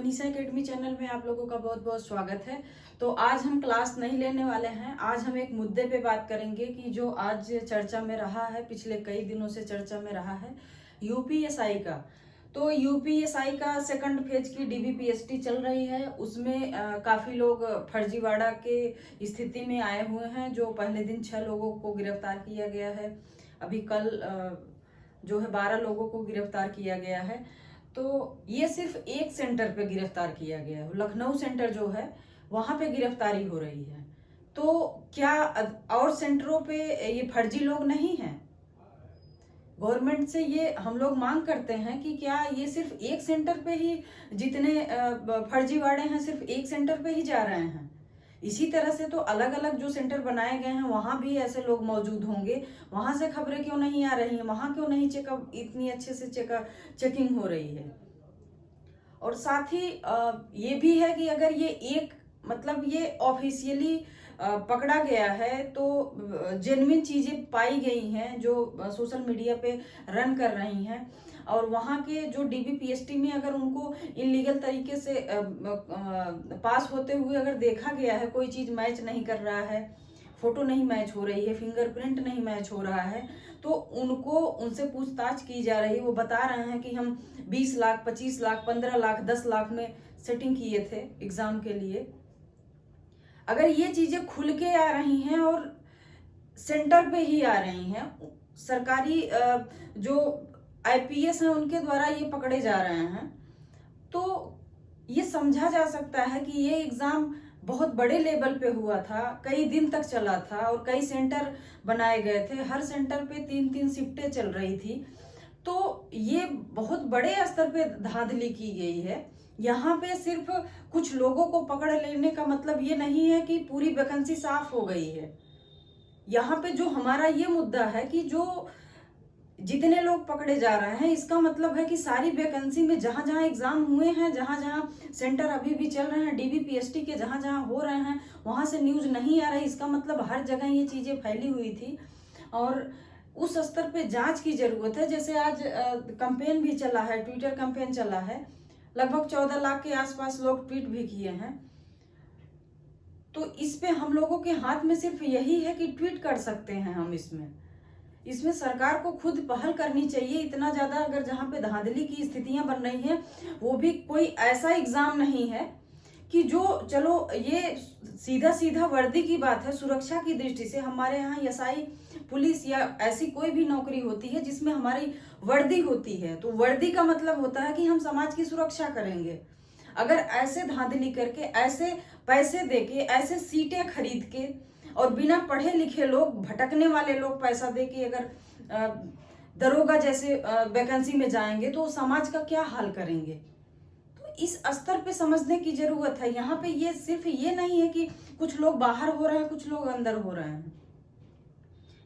Manisha academy channel में आप लोगों का बहुत बहुत स्वागत है। तो आज हम क्लास नहीं लेने वाले हैं। आज हम एक मुद्दे पे बात करेंगे कि जो आज चर्चा में रहा है, पिछले कई दिनों से चर्चा में रहा है, यूपीएसआई का। तो यूपीएसआई का सेकंड फेज की डीबीपीएसटी चल रही है। उसमें काफी लोग फर्जीवाड़ा के स्थिति में आए हुए हैं। जो पहले दिन 6 लोगों को गिरफ्तार किया गया है। अभी कल जो है 12 लोगों को गिरफ्तार किया गया है। तो ये सिर्फ एक सेंटर पे गिरफ्तार किया गया है, लखनऊ सेंटर जो है वहां पे गिरफ्तारी हो रही है। तो क्या और सेंटरों पे ये फर्जी लोग नहीं हैं? गवर्नमेंट से ये हम लोग मांग करते हैं कि क्या ये सिर्फ एक सेंटर पे ही जितने फर्जीवाड़े हैं सिर्फ एक सेंटर पे ही जा रहे हैं? इसी तरह से तो अलग अलग जो सेंटर बनाए गए हैं वहां भी ऐसे लोग मौजूद होंगे। वहां से खबरें क्यों नहीं आ रही हैं? वहां क्यों नहीं चेकअप इतनी अच्छे से चेकिंग हो रही है? और साथ ही ये भी है कि अगर ये एक मतलब ये ऑफिशियली पकड़ा गया है तो जेन्युइन चीजें पाई गई हैं जो सोशल मीडिया पे रन कर रही हैं। और वहाँ के जो डीबीपीएसटी में अगर उनको इलीगल तरीके से पास होते हुए अगर देखा गया है, कोई चीज मैच नहीं कर रहा है, फोटो नहीं मैच हो रही है, फिंगरप्रिंट नहीं मैच हो रहा है, तो उनको उनसे पूछताछ की जा रही है। वो बता रहे हैं कि हम 20 लाख, 25 लाख, 15 लाख, 10 लाख में सेटिंग किए थे एग्जाम के लिए। अगर ये चीजें खुल के आ रही हैं और सेंटर पे ही आ रही हैं, सरकारी जो आईपीएस हैं उनके द्वारा ये पकड़े जा रहे हैं, तो ये समझा जा सकता है कि ये एग्जाम बहुत बड़े लेवल पे हुआ था, कई दिन तक चला था और कई सेंटर बनाए गए थे। हर सेंटर पे 3-3 शिफ्टें चल रही थी। तो ये बहुत बड़े स्तर पे धांधली की गई है। यहाँ पे सिर्फ कुछ लोगों को पकड़ लेने का मतलब ये नहीं है कि पूरी वैकेंसी साफ हो गई है। यहाँ पे जो हमारा ये मुद्दा है कि जो जितने लोग पकड़े जा रहे हैं, इसका मतलब है कि सारी वैकेंसी में जहां जहां एग्जाम हुए हैं, जहां जहां सेंटर अभी भी चल रहे हैं डीबीपीएसटी के, जहां जहां हो रहे हैं वहां से न्यूज नहीं आ रही। इसका मतलब हर जगह ये चीजें फैली हुई थी और उस स्तर पे जांच की जरूरत है। जैसे आज कैंपेन भी चला है, ट्विटर कैंपेन चला है, लगभग 14 लाख के आसपास लोग ट्वीट भी किए हैं। तो इस पे हम लोगों के हाथ में सिर्फ यही है कि ट्वीट कर सकते हैं हम। इसमें सरकार को खुद पहल करनी चाहिए। इतना ज्यादा अगर जहां पे धांधली की स्थितियां बन रही हैं, वो भी कोई ऐसा एग्जाम नहीं है कि जो चलो ये सीधा सीधा वर्दी की बात है। सुरक्षा की दृष्टि से हमारे यहाँ एसआई, पुलिस या ऐसी कोई भी नौकरी होती है जिसमें हमारी वर्दी होती है, तो वर्दी का मतलब होता है कि हम समाज की सुरक्षा करेंगे। अगर ऐसे धांधली करके, ऐसे पैसे देके, ऐसे सीटें खरीद के और बिना पढ़े लिखे लोग, भटकने वाले लोग पैसा देके अगर दरोगा जैसे वैकेंसी में जाएंगे तो समाज का क्या हाल करेंगे? तो इस स्तर पे समझने की जरूरत है। यहाँ पे ये सिर्फ ये नहीं है कि कुछ लोग बाहर हो रहे हैं, कुछ लोग अंदर हो रहे हैं।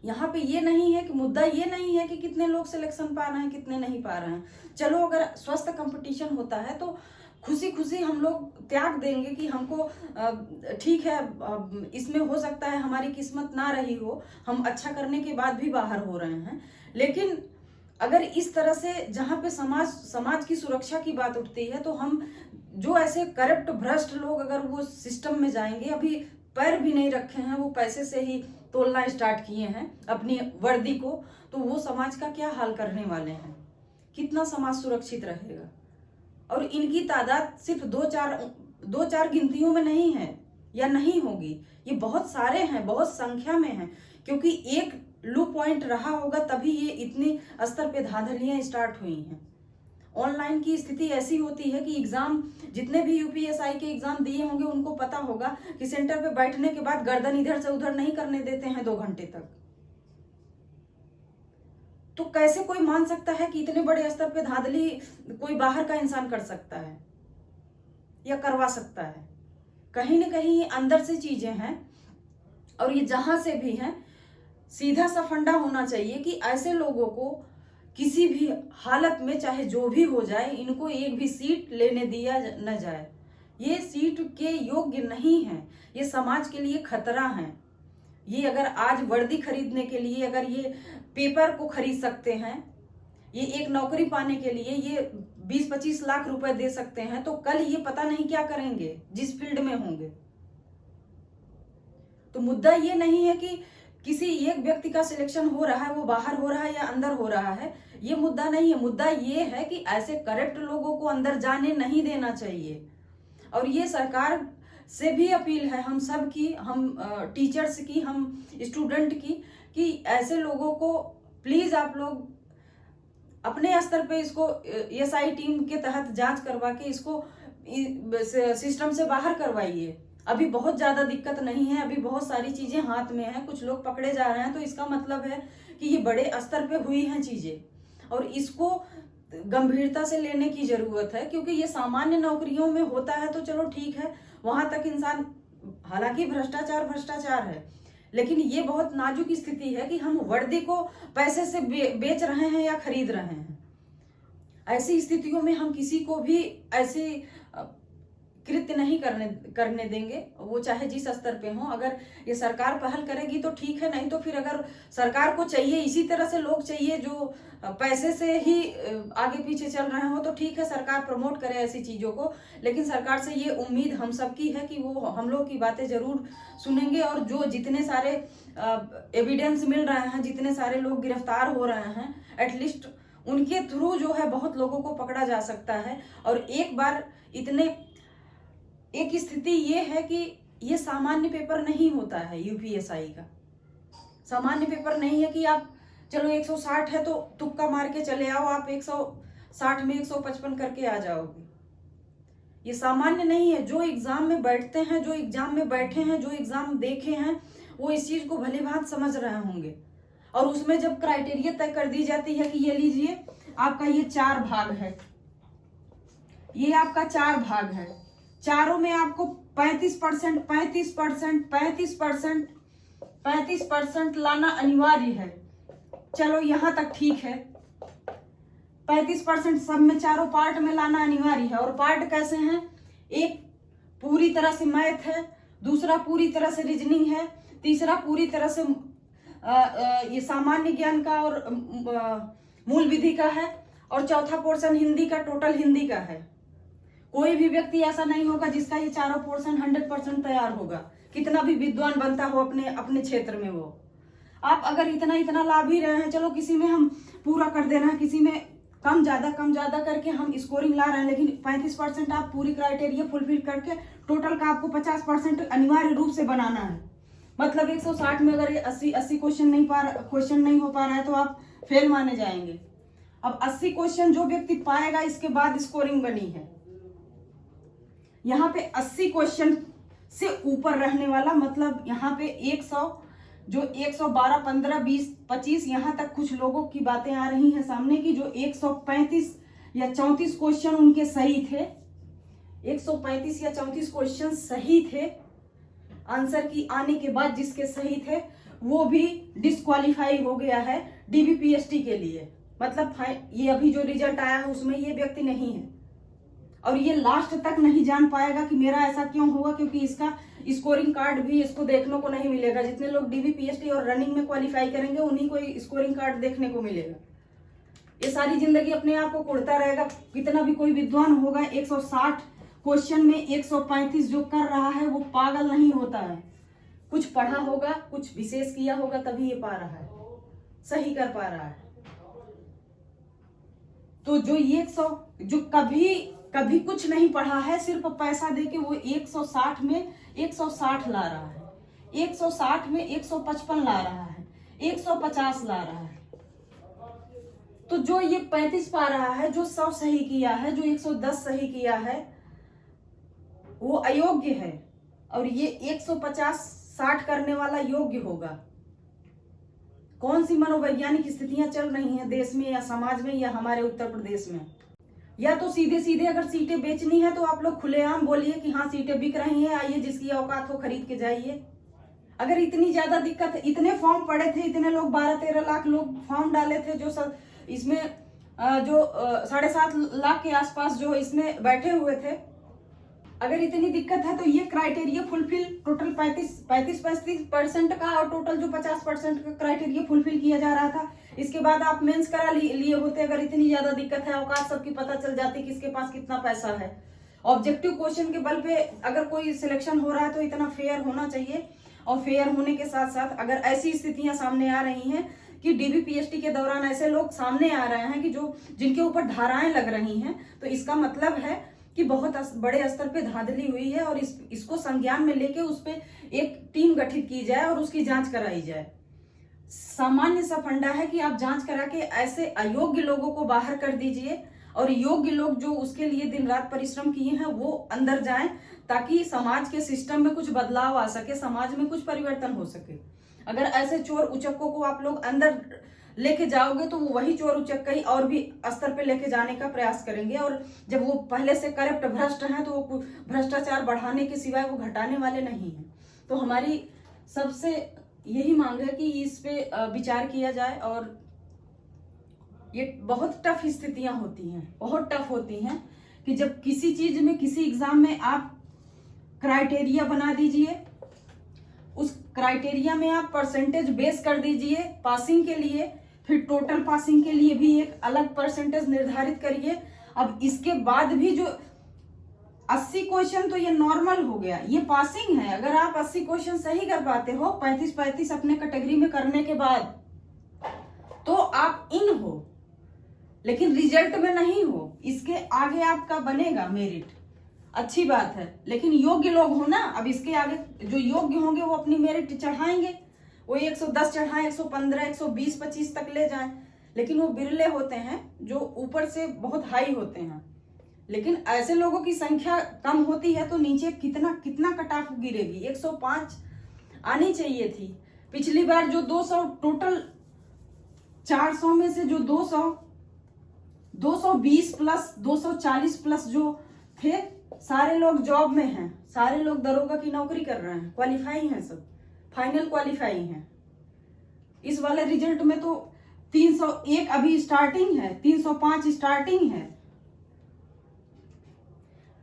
यहाँ पे ये नहीं है कि मुद्दा ये नहीं है कि कितने लोग सिलेक्शन पा रहे हैं, कितने नहीं पा रहे हैं। चलो अगर स्वस्थ कंपटीशन होता है तो खुशी खुशी हम लोग त्याग देंगे कि हमको ठीक है, इसमें हो सकता है हमारी किस्मत ना रही हो, हम अच्छा करने के बाद भी बाहर हो रहे हैं। लेकिन अगर इस तरह से जहाँ पे समाज की सुरक्षा की बात उठती है, तो हम जो ऐसे करप्ट भ्रष्ट लोग अगर वो सिस्टम में जाएंगे, अभी पैर भी नहीं रखे हैं, वो पैसे से ही तोलना स्टार्ट किए हैं अपनी वर्दी को, तो वो समाज का क्या हाल करने वाले हैं? कितना समाज सुरक्षित रहेगा? और इनकी तादाद सिर्फ दो चार गिनतियों में नहीं है या नहीं होगी, ये बहुत सारे हैं, बहुत संख्या में हैं। क्योंकि एक लो पॉइंट रहा होगा तभी ये इतनी स्तर पे धांधलियां स्टार्ट हुई हैं। ऑनलाइन की स्थिति ऐसी होती है कि एग्जाम, जितने भी यूपीएसआई के एग्जाम दिए होंगे उनको पता होगा कि सेंटर पे बैठने के बाद गर्दन इधर से उधर नहीं करने देते हैं 2 घंटे तक। तो कैसे कोई मान सकता है कि इतने बड़े स्तर पे धांधली कोई बाहर का इंसान कर सकता है या करवा सकता है? कहीं ना कहीं अंदर से चीजें हैं। और ये जहां से भी हैं, सीधा सा फंडा होना चाहिए कि ऐसे लोगों को किसी भी हालत में, चाहे जो भी हो जाए, इनको एक भी सीट लेने दिया न जाए। ये सीट के योग्य नहीं है, ये समाज के लिए खतरा है। ये अगर आज वर्दी खरीदने के लिए, अगर ये पेपर को खरीद सकते हैं, ये एक नौकरी पाने के लिए ये 20-25 लाख रुपए दे सकते हैं, तो कल ये पता नहीं क्या करेंगे जिस फील्ड में होंगे। तो मुद्दा ये नहीं है कि किसी एक व्यक्ति का सिलेक्शन हो रहा है, वो बाहर हो रहा है या अंदर हो रहा है, ये मुद्दा नहीं है। मुद्दा ये है कि ऐसे करप्ट लोगों को अंदर जाने नहीं देना चाहिए। और ये सरकार से भी अपील है, हम सब की, हम टीचर्स की, हम स्टूडेंट की, कि ऐसे लोगों को प्लीज आप लोग अपने स्तर पे इसको SI टीम के तहत जांच करवा के इसको सिस्टम से बाहर करवाइए। अभी बहुत ज्यादा दिक्कत नहीं है, अभी बहुत सारी चीजें हाथ में है, कुछ लोग पकड़े जा रहे हैं, तो इसका मतलब है कि ये बड़े स्तर पे हुई हैं चीजें और इसको गंभीरता से लेने की जरूरत है। क्योंकि ये सामान्य नौकरियों में होता है तो चलो ठीक है, वहां तक इंसान, हालांकि भ्रष्टाचार है, लेकिन ये बहुत नाजुक स्थिति है कि हम वर्दी को पैसे से बेच रहे हैं या खरीद रहे हैं। ऐसी स्थितियों में हम किसी को भी ऐसे कृत्य नहीं करने देंगे, वो चाहे जिस स्तर पे हो। अगर ये सरकार पहल करेगी तो ठीक है, नहीं तो फिर अगर सरकार को चाहिए, इसी तरह से लोग चाहिए जो पैसे से ही आगे पीछे चल रहे हो, तो ठीक है, सरकार प्रमोट करे ऐसी चीजों को। लेकिन सरकार से ये उम्मीद हम सबकी है कि वो हम लोग की बातें जरूर सुनेंगे और जो जितने सारे एविडेंस मिल रहे हैं, जितने सारे लोग गिरफ्तार हो रहे हैं, एटलीस्ट उनके थ्रू जो है बहुत लोगों को पकड़ा जा सकता है। और एक बार एक स्थिति ये है कि ये सामान्य पेपर नहीं होता है। UPSI का सामान्य पेपर नहीं है कि आप चलो 160 है तो तुक्का मार के चले आओ, आप 160 में 155 करके आ जाओगे। ये सामान्य नहीं है। जो एग्जाम में बैठते हैं, जो एग्जाम में बैठे हैं, जो एग्जाम देखे हैं, वो इस चीज को भली भांति समझ रहे होंगे। और उसमें जब क्राइटेरिया तय कर दी जाती है कि ये लीजिए आपका ये 4 भाग है, ये आपका 4 भाग है, चारों में आपको 35% लाना अनिवार्य है। चलो यहां तक ठीक है, 35% सब में, चारों पार्ट में लाना अनिवार्य है। और पार्ट कैसे हैं? एक पूरी तरह से मैथ है, दूसरा पूरी तरह से रीजनिंग है, तीसरा पूरी तरह से ये सामान्य ज्ञान का और मूल विधि का है, और चौथा पोर्शन हिंदी का, टोटल हिंदी का है। कोई भी व्यक्ति ऐसा नहीं होगा जिसका ये चारों पोर्शन 100% तैयार होगा, कितना भी विद्वान बनता हो अपने क्षेत्र में। वो आप अगर इतना ला भी रहे हैं, चलो किसी में हम पूरा कर दे रहे हैं, किसी में कम ज्यादा करके हम स्कोरिंग ला रहे हैं, लेकिन 35% आप पूरी क्राइटेरिया फुलफिल करके टोटल का आपको 50% अनिवार्य रूप से बनाना है। मतलब 160 में अगर 80 क्वेश्चन नहीं हो पा रहा है तो आप फेल माने जाएंगे। अब 80 क्वेश्चन जो व्यक्ति पाएगा, इसके बाद स्कोरिंग बनी है। यहाँ पे 80 क्वेश्चन से ऊपर रहने वाला, मतलब यहाँ पे 100, जो 112, 15, 20, 25, यहाँ तक कुछ लोगों की बातें आ रही हैं सामने की जो 135 या 34 क्वेश्चन उनके सही थे, 135 या 34 क्वेश्चन सही थे। आंसर की आने के बाद जिसके सही थे वो भी डिस्क्वालीफाई हो गया है DBPST के लिए। मतलब ये अभी जो रिजल्ट आया है उसमें ये व्यक्ति नहीं है, और ये लास्ट तक नहीं जान पाएगा कि मेरा ऐसा क्यों हुआ, क्योंकि इसका स्कोरिंग कार्ड भी इसको देखने को नहीं मिलेगा। जितने लोग DBPST और रनिंग में क्वालिफाई करेंगे उन्हीं को स्कोरिंग कार्ड देखने को मिलेगा। ये सारी जिंदगी अपने आप को कुड़ता रहेगा। कितना भी कोई विद्वान होगा, 160 क्वेश्चन में 135 जो कर रहा है वो पागल नहीं होता है। कुछ पढ़ा होगा, कुछ विशेष किया होगा, तभी ये पा रहा है, सही कर पा रहा है। तो जो 100 जो कभी कुछ नहीं पढ़ा है, सिर्फ पैसा देके वो 160 में 160 ला रहा है, 160 में 155 ला रहा है, 150 ला रहा है। तो जो ये 35 पा रहा है, जो 100 सही किया है, जो 110 सही किया है, वो अयोग्य है। और ये 150-60 करने वाला योग्य होगा। कौन सी मनोवैज्ञानिक स्थितियां चल रही हैं देश में या समाज में या हमारे उत्तर प्रदेश में? या तो सीधे अगर सीटें बेचनी है तो आप लोग खुलेआम बोलिए कि हाँ सीटें बिक रही हैं, आइए जिसकी औकात हो खरीद के जाइए। अगर इतनी ज्यादा दिक्कत, इतने फॉर्म पड़े थे, इतने लोग 12-13 लाख लोग फॉर्म डाले थे, जो इसमें जो 7.5 लाख के आसपास जो इसमें बैठे हुए थे, अगर इतनी दिक्कत है तो ये क्राइटेरिया फुलफिल टोटल 35% का और टोटल जो 50% का क्राइटेरिया फुलफिल किया जा रहा था, इसके बाद आप मेंस करा लिए होते। अगर इतनी ज्यादा दिक्कत है, औकात सबकी पता चल जाती किसके पास कितना पैसा है। ऑब्जेक्टिव क्वेश्चन के बल पे अगर कोई सिलेक्शन हो रहा है तो इतना फेयर होना चाहिए। और फेयर होने के साथ साथ अगर ऐसी स्थितियां सामने आ रही हैं कि डीबीपीएसटी के दौरान ऐसे लोग सामने आ रहे हैं कि जिनके ऊपर धाराएं लग रही हैं, तो इसका मतलब है कि बहुत बड़े स्तर पे धांधली हुई है और इसको संज्ञान में लेके उस पे एक टीम गठित की जाए और उसकी जांच कराई जाए। सामान्य सा फंडा है कि आप जांच करा के ऐसे अयोग्य लोगों को बाहर कर दीजिए और योग्य लोग जो उसके लिए दिन रात परिश्रम किए हैं वो अंदर जाएं, ताकि समाज के सिस्टम में कुछ बदलाव आ सके, समाज में कुछ परिवर्तन हो सके। अगर ऐसे चोर उचक्कों को आप लोग अंदर लेके जाओगे तो वो वही चोर उचक्कई और भी स्तर पे लेके जाने का प्रयास करेंगे, और जब वो पहले से करप्ट भ्रष्ट हैं तो वो भ्रष्टाचार बढ़ाने के सिवाय वो घटाने वाले नहीं हैं। तो हमारी सबसे यही मांग है कि इस पे विचार किया जाए। और ये बहुत टफ स्थितियां होती हैं, बहुत टफ होती हैं कि जब किसी चीज में, किसी एग्जाम में आप क्राइटेरिया बना दीजिए, उस क्राइटेरिया में आप परसेंटेज बेस कर दीजिए पासिंग के लिए, फिर टोटल पासिंग के लिए भी एक अलग परसेंटेज निर्धारित करिए। अब इसके बाद भी जो 80 क्वेश्चन तो ये नॉर्मल हो गया, ये पासिंग है। अगर आप 80 क्वेश्चन सही कर पाते हो 35-35 अपने कैटेगरी में करने के बाद, तो आप इन हो, लेकिन रिजल्ट में नहीं हो। इसके आगे आपका बनेगा मेरिट, अच्छी बात है, लेकिन योग्य लोग हो ना। अब इसके आगे जो योग्य होंगे वो अपनी मेरिट चढ़ाएंगे, वो 110 चढ़ाएं, 115, 120, 25 तक ले जाएं। लेकिन वो बिरले होते हैं जो ऊपर से बहुत हाई होते हैं। लेकिन ऐसे लोगों की संख्या कम होती है तो नीचे कितना कितना कट ऑफ गिरेगी। 105 आनी चाहिए थी। पिछली बार जो 200 टोटल 400 में से जो 220 प्लस 240 प्लस जो थे, सारे लोग जॉब में हैं, सारे लोग दरोगा की नौकरी कर रहे हैं, क्वालिफाई हैं, सब फाइनल क्वालिफाई हैं। इस वाले रिजल्ट में तो 301 अभी स्टार्टिंग है, 305 स्टार्टिंग है।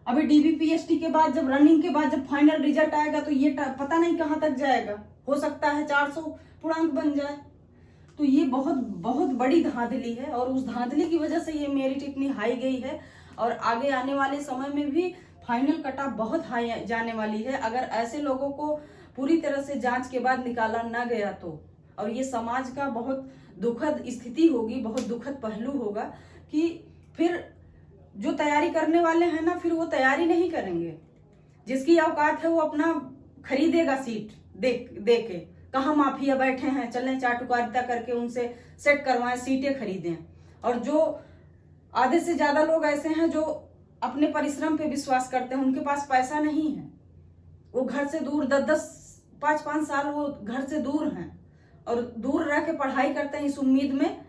अभी डीबीपीएसटी के बाद, जब रनिंग के बाद जब फाइनल रिजल्ट आएगा तो ये पता नहीं कहां तक जाएगा, हो सकता है 400 पूर्णांक बन जाए। तो ये बहुत बहुत बड़ी धांधली है और उस धांधली की वजह से ये मेरिट इतनी हाई गई है। और आगे आने वाले समय में भी फाइनल कट ऑफ बहुत हाई जाने वाली है अगर ऐसे लोगों को पूरी तरह से जांच के बाद निकाला ना गया तो। और ये समाज का बहुत दुखद स्थिति होगी, बहुत दुखद पहलू होगा कि फिर जो तैयारी करने वाले हैं ना, फिर वो तैयारी नहीं करेंगे। जिसकी औकात है वो अपना खरीदेगा सीट दे के। कहाँ माफिया बैठे हैं, चलें चाटुकारिता करके उनसे सेट करवाएं, सीटें खरीदें। और जो आधे से ज्यादा लोग ऐसे हैं जो अपने परिश्रम पे विश्वास करते हैं, उनके पास पैसा नहीं है, वो घर से दूर 10-10, 5-5 साल वो घर से दूर हैं और दूर रह के पढ़ाई करते हैं इस उम्मीद में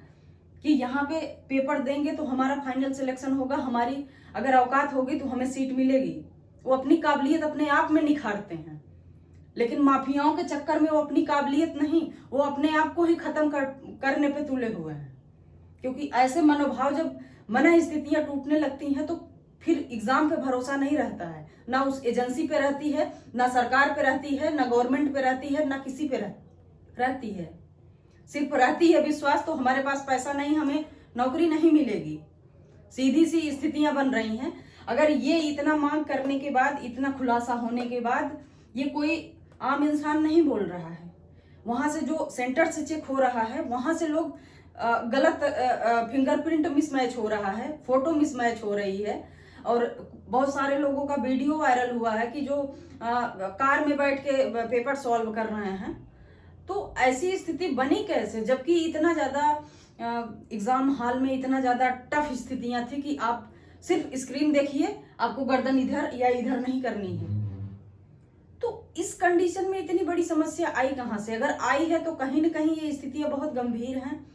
कि यहाँ पे पेपर देंगे तो हमारा फाइनल सिलेक्शन होगा, हमारी अगर औकात होगी तो हमें सीट मिलेगी। वो अपनी काबिलियत अपने आप में निखारते हैं, लेकिन माफियाओं के चक्कर में वो अपनी काबिलियत नहीं, वो अपने आप को ही खत्म करने पे तुले हुए हैं। क्योंकि ऐसे मनोभाव, जब मन स्थितियां टूटने लगती हैं तो फिर एग्जाम पे भरोसा नहीं रहता है, ना उस एजेंसी पे रहती है, ना सरकार पे रहती है, ना गवर्नमेंट पे रहती है, ना किसी पे रहती है। सिर्फ रहती है विश्वास, तो हमारे पास पैसा नहीं, हमें नौकरी नहीं मिलेगी। सीधी सी स्थितियां बन रही हैं। अगर ये इतना मांग करने के बाद, इतना खुलासा होने के बाद, ये कोई आम इंसान नहीं बोल रहा है। वहां से जो सेंटर से चेक हो रहा है, वहां से लोग गलत फिंगरप्रिंट मिसमैच हो रहा है, फोटो मिसमैच हो रही है। और बहुत सारे लोगों का वीडियो वायरल हुआ है कि जो कार में बैठ के पेपर सॉल्व कर रहे हैं। तो ऐसी स्थिति बनी कैसे, जबकि इतना ज्यादा एग्जाम हॉल में इतना ज्यादा टफ स्थितियां थी कि आप सिर्फ स्क्रीन देखिए, आपको गर्दन इधर या इधर नहीं करनी है। तो इस कंडीशन में इतनी बड़ी समस्या आई कहां से? अगर आई है तो कहीं ना कहीं ये स्थितियां बहुत गंभीर हैं।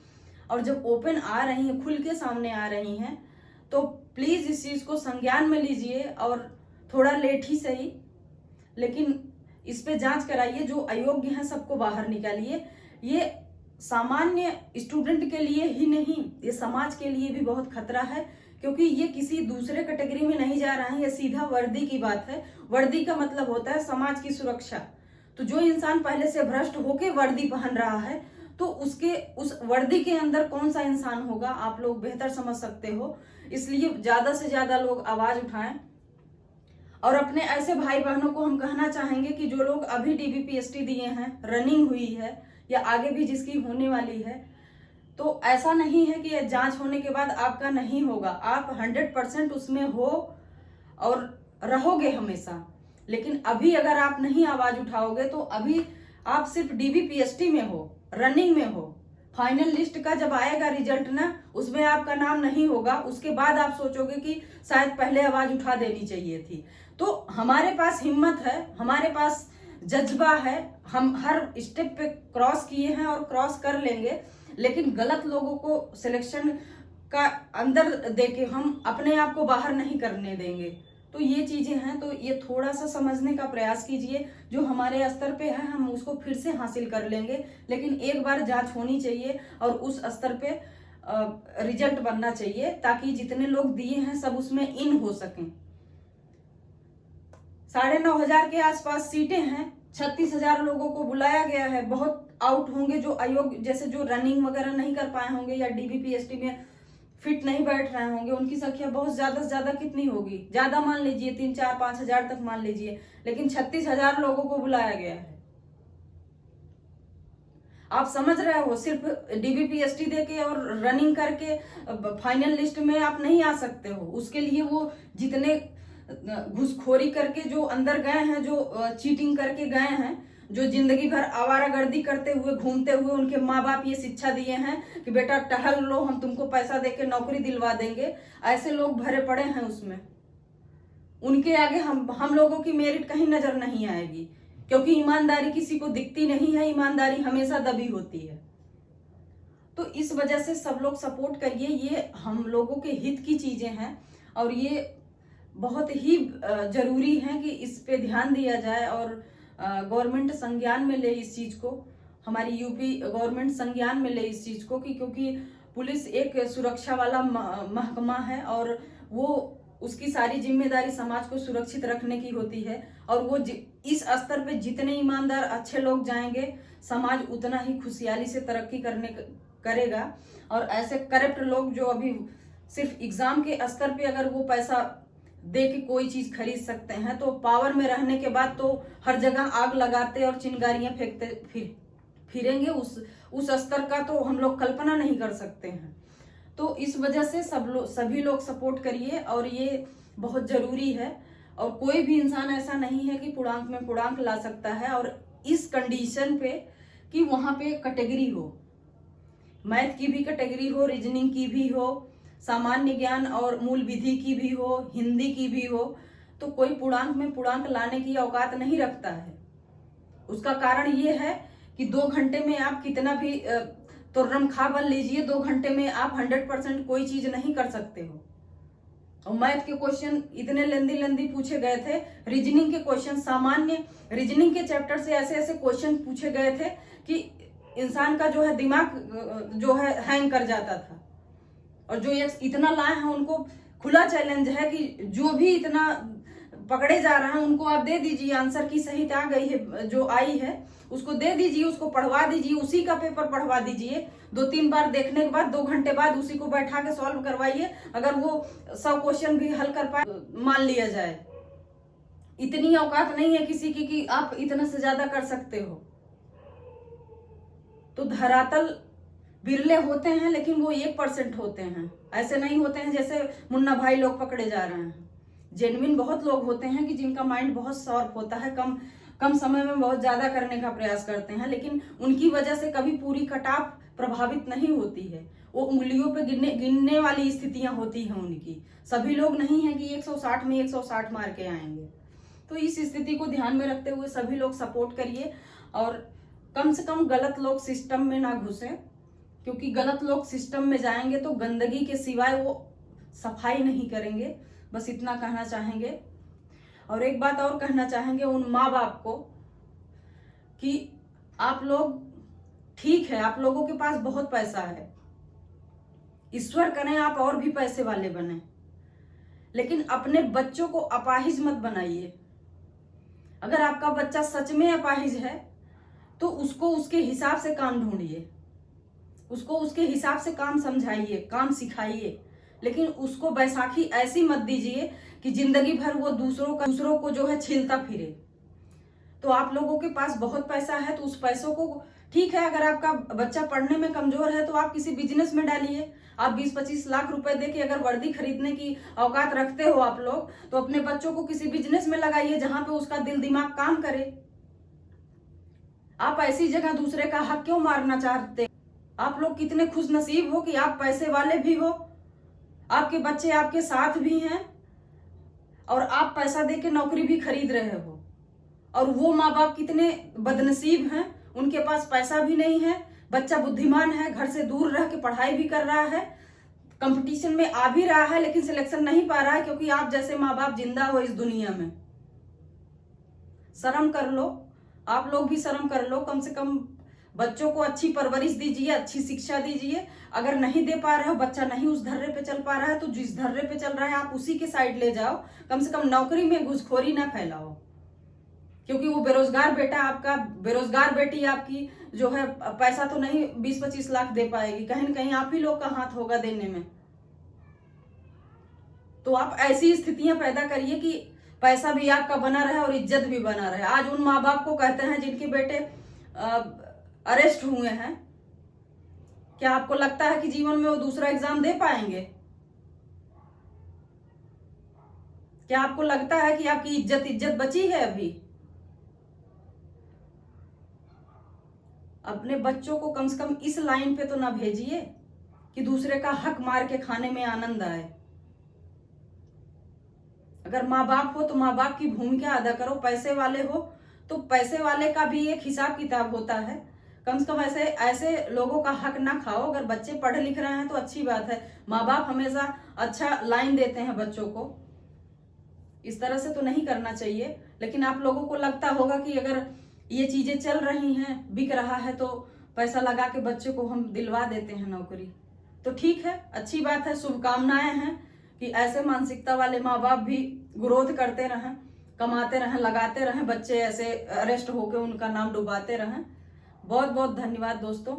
और जब ओपन आ रही हैं, खुल के सामने आ रही हैं, तो प्लीज इस चीज को संज्ञान में लीजिए और थोड़ा लेट ही सही, लेकिन इस पे जांच कराइए। जो अयोग्य हैं सबको बाहर निकालिए। ये सामान्य स्टूडेंट के लिए ही नहीं, ये समाज के लिए भी बहुत खतरा है, क्योंकि ये किसी दूसरे कैटेगरी में नहीं जा रहा है, ये सीधा वर्दी की बात है। वर्दी का मतलब होता है समाज की सुरक्षा। तो जो इंसान पहले से भ्रष्ट होके वर्दी पहन रहा है, तो उसके उस वर्दी के अंदर कौन सा इंसान होगा, आप लोग बेहतर समझ सकते हो। इसलिए ज्यादा से ज्यादा लोग आवाज उठाएं। और अपने ऐसे भाई बहनों को हम कहना चाहेंगे कि जो लोग अभी डीबीपीएसटी दिए हैं, रनिंग हुई है या आगे भी जिसकी होने वाली है, तो ऐसा नहीं है कि जांच होने के बाद आपका नहीं होगा। आप 100% उसमें हो और रहोगे हमेशा। लेकिन अभी अगर आप नहीं आवाज उठाओगे तो अभी आप सिर्फ डीबीपीएसटी में हो, रनिंग में हो। फाइनल लिस्ट का जब आएगा रिजल्ट ना, उसमें आपका नाम नहीं होगा, उसके बाद आप सोचोगे कि शायद पहले आवाज उठा देनी चाहिए थी। तो हमारे पास हिम्मत है, हमारे पास जज्बा है, हम हर स्टेप पे क्रॉस किए हैं और क्रॉस कर लेंगे। लेकिन गलत लोगों को सिलेक्शन का अंदर देके हम अपने आप को बाहर नहीं करने देंगे। तो ये चीजें हैं, तो ये थोड़ा सा समझने का प्रयास कीजिए। जो हमारे स्तर पे है हम उसको फिर से हासिल कर लेंगे, लेकिन एक बार जांच होनी चाहिए और उस स्तर पे रिजल्ट बनना चाहिए, ताकि जितने लोग दिए हैं सब उसमें इन हो सकें। 9,500 के आसपास सीटें हैं, 36,000 लोगों को बुलाया गया है। बहुत आउट होंगे जो अयोग्य, जैसे जो रनिंग वगैरह नहीं कर पाए होंगे या डीबीपीएसटी में फिट नहीं बैठ रहे होंगे, उनकी संख्या बहुत ज्यादा से ज्यादा कितनी होगी, ज्यादा मान लीजिए 3, 4, 5 हजार तक मान लीजिए। लेकिन 36,000 लोगों को बुलाया गया है। आप समझ रहे हो, सिर्फ डीबीपीएसटी देके और रनिंग करके फाइनल लिस्ट में आप नहीं आ सकते हो। उसके लिए वो जितने घुसखोरी करके जो अंदर गए हैं, जो चीटिंग करके गए हैं, जो जिंदगी भर आवारागर्दी करते हुए घूमते हुए उनके माँ बाप ये शिक्षा दिए हैं कि बेटा टहल लो, हम तुमको पैसा देके नौकरी दिलवा देंगे, ऐसे लोग भरे पड़े हैं उसमें। उनके आगे हम लोगों की मेरिट कहीं नजर नहीं आएगी, क्योंकि ईमानदारी किसी को दिखती नहीं है, ईमानदारी हमेशा दबी होती है। तो इस वजह से सब लोग सपोर्ट करिए, ये हम लोगों के हित की चीजें हैं और ये बहुत ही जरूरी है कि इस पे ध्यान दिया जाए और गवर्नमेंट संज्ञान में ले इस चीज को, हमारी यूपी गवर्नमेंट संज्ञान में ले इस चीज को, क्योंकि पुलिस एक सुरक्षा वाला महकमा है और वो उसकी सारी जिम्मेदारी समाज को सुरक्षित रखने की होती है। और वो इस स्तर पे जितने ईमानदार अच्छे लोग जाएंगे, समाज उतना ही खुशहाली से तरक्की करेगा। और ऐसे करप्ट लोग जो अभी सिर्फ एग्जाम के स्तर पे अगर वो पैसा दे के कोई चीज खरीद सकते हैं, तो पावर में रहने के बाद तो हर जगह आग लगाते और चिंगारियां फेंकते फिरेंगे, उस स्तर का तो हम लोग कल्पना नहीं कर सकते हैं। तो इस वजह से सभी लोग सपोर्ट करिए और ये बहुत जरूरी है। और कोई भी इंसान ऐसा नहीं है कि पूर्णांक में पूर्णांक ला सकता है, और इस कंडीशन पे कि वहां पे कैटेगरी हो, मैथ की भी कैटेगरी हो, रीजनिंग की भी हो, सामान्य ज्ञान और मूल विधि की भी हो, हिंदी की भी हो। तो कोई पूर्णांक में पूर्णांक लाने की औकात नहीं रखता है। उसका कारण ये है कि 2 घंटे में आप कितना भी तुर्रम खा बन लीजिए, 2 घंटे में आप 100% कोई चीज नहीं कर सकते हो। और मैथ के क्वेश्चन इतने लेंदी पूछे गए थे, रीजनिंग के क्वेश्चन, सामान्य रीजनिंग के चैप्टर से ऐसे ऐसे क्वेश्चन पूछे गए थे कि इंसान का जो है दिमाग जो है हैंग कर जाता था। और जो ये इतना लाए हैं उनको खुला चैलेंज है कि जो भी इतना पकड़े जा रहे हैं उनको आप दे दीजिए, आंसर की सही आ गई है, जो आई है उसको दे दीजिए, उसको पढ़वा दीजिए, उसी का पेपर पढ़वा दीजिए। 2-3 बार देखने के बाद 2 घंटे बाद उसी को बैठा के सॉल्व करवाइए। अगर वो 100 क्वेश्चन भी हल कर पाए मान लिया जाए। इतनी औकात नहीं है किसी की कि आप इतना से ज्यादा कर सकते हो। तो धरातल बिरले होते हैं, लेकिन वो 1% होते हैं। ऐसे नहीं होते हैं जैसे मुन्ना भाई लोग पकड़े जा रहे हैं। जेन्युइन बहुत लोग होते हैं कि जिनका माइंड बहुत शार्प होता है, कम समय में बहुत ज्यादा करने का प्रयास करते हैं, लेकिन उनकी वजह से कभी पूरी कटाप प्रभावित नहीं होती है। वो उंगलियों पे गिनने वाली स्थितियां होती हैं उनकी। सभी लोग नहीं है कि 160 में 160 मार के आएंगे। तो इस स्थिति को ध्यान में रखते हुए सभी लोग सपोर्ट करिए और कम से कम गलत लोग सिस्टम में ना घुसे, क्योंकि गलत लोग सिस्टम में जाएंगे तो गंदगी के सिवाय वो सफाई नहीं करेंगे। बस इतना कहना चाहेंगे। और एक बात और कहना चाहेंगे उन माँ बाप को कि आप लोग ठीक है, आप लोगों के पास बहुत पैसा है, ईश्वर करें आप और भी पैसे वाले बने, लेकिन अपने बच्चों को अपाहिज मत बनाइए। अगर आपका बच्चा सच में अपाहिज है तो उसको उसके हिसाब से काम ढूंढिए, उसको उसके हिसाब से काम समझाइए, काम सिखाइए, लेकिन उसको बैसाखी ऐसी मत दीजिए कि जिंदगी भर वो दूसरों को जो है छीलता फिरे। तो आप लोगों के पास बहुत पैसा है तो उस पैसों को, ठीक है, अगर आपका बच्चा पढ़ने में कमजोर है तो आप किसी बिजनेस में डालिए। आप 20-25 लाख रुपए दे के अगर वर्दी खरीदने की औकात रखते हो आप लोग, तो अपने बच्चों को किसी बिजनेस में लगाइए जहां पे उसका दिल दिमाग काम करे। आप ऐसी जगह दूसरे का हक क्यों मारना चाहते? आप लोग कितने खुश नसीब हो कि आप पैसे वाले भी हो, आपके बच्चे आपके साथ भी हैं और आप पैसा दे के नौकरी भी खरीद रहे हो। और वो माँ बाप कितने बदनसीब हैं, उनके पास पैसा भी नहीं है, बच्चा बुद्धिमान है, घर से दूर रह के पढ़ाई भी कर रहा है, कंपटीशन में आ भी रहा है, लेकिन सिलेक्शन नहीं पा रहा है क्योंकि आप जैसे माँ बाप जिंदा हो इस दुनिया में। शर्म कर लो, आप लोग भी शर्म कर लो। कम से कम बच्चों को अच्छी परवरिश दीजिए, अच्छी शिक्षा दीजिए। अगर नहीं दे पा रहे हो, बच्चा नहीं उस धर्रे पे चल पा रहा है, तो जिस धर्रे पे चल रहा है आप उसी के साइड ले जाओ। कम से कम नौकरी में घुसखोरी ना फैलाओ, क्योंकि वो बेरोजगार बेटा आपका, बेरोजगार बेटी आपकी जो है पैसा तो नहीं 20-25 लाख दे पाएगी, कहीं ना कहीं आप ही लोग का हाथ होगा देने में। तो आप ऐसी स्थितियां पैदा करिए कि पैसा भी आपका बना रहे और इज्जत भी बना रहे। आज उन माँ बाप को कहते हैं जिनके बेटे अरेस्ट हुए हैं, क्या आपको लगता है कि जीवन में वो दूसरा एग्जाम दे पाएंगे? क्या आपको लगता है कि आपकी इज्जत बची है अभी? अपने बच्चों को कम से कम इस लाइन पे तो ना भेजिए कि दूसरे का हक मार के खाने में आनंद आए। अगर माँ बाप हो तो माँ बाप की भूमिका अदा करो, पैसे वाले हो तो पैसे वाले का भी एक हिसाब किताब होता है। कम से कम ऐसे लोगों का हक ना खाओ। अगर बच्चे पढ़ लिख रहे हैं तो अच्छी बात है, माँ बाप हमेशा अच्छा लाइन देते हैं बच्चों को, इस तरह से तो नहीं करना चाहिए। लेकिन आप लोगों को लगता होगा कि अगर ये चीजें चल रही हैं, बिक रहा है, तो पैसा लगा के बच्चे को हम दिलवा देते हैं नौकरी। तो ठीक है, अच्छी बात है, शुभकामनाएं हैं कि ऐसे मानसिकता वाले माँ बाप भी ग्रोथ करते रहें, कमाते रहें, लगाते रहें, बच्चे ऐसे अरेस्ट होकर उनका नाम डुबाते रहें। बहुत बहुत धन्यवाद दोस्तों।